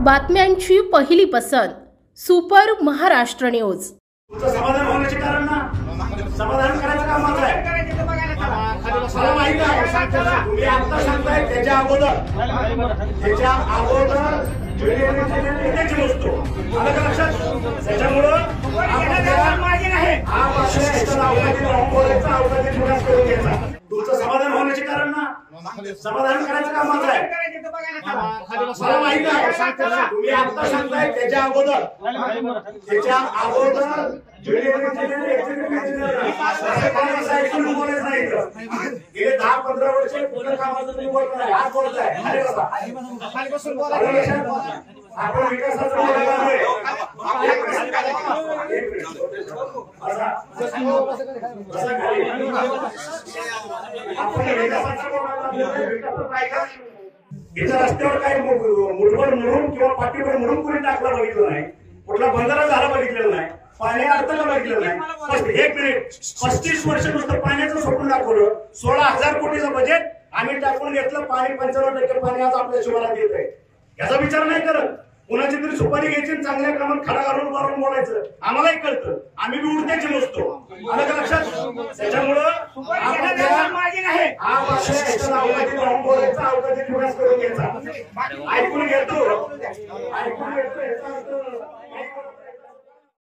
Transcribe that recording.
बातम्यांची पहिली पसंत सुपर महाराष्ट्र न्यूज। समाधान होण्याचे कारण ना समाधान करायचं काम माझं आहे। मला माहिती आहे तुम्ही आता सांगताय त्याच्या अगोदर त्याची वस्तू आलं का लक्षात? त्याच्यामुळं तुमचं समाधान होण्याचे कारण ना समाधान करायचं काम माझं आहे। मला माहिती आहे तुम्ही आता सांगताय त्याच्या अगोदर गेले 10-15 वर्ष पूर्ण कामाचं तुम्ही बोलताय, आज बोलताय अरे आपण विकासाचं इथं रस्त्यावर काही मुठभर मुरुम किंवा पाठीवर मुरुम कोणी टाकला बघितलं नाही, कुठला बंधारा झाला बघितलेला नाही, पाणी अडथळा बघितलेलं नाही। 1 मिनिट 35 वर्ष नुसतं पाण्याचं सोडून दाखवलं। 16,000 कोटीचं बजेट आम्ही टाकून घेतलं, पाणी 95% पाणी आज आपल्या शहरात येत आहे। याचा विचार नाही करत, कुणाची तरी सुपारी घ्यायची चांगल्या कामात खडा घालून मारून बोलायचं। आम्हालाही कळतं, आम्ही बी उडत्याची नसतो, आलं का लक्षात? त्याच्यामुळं ऐकून घेतो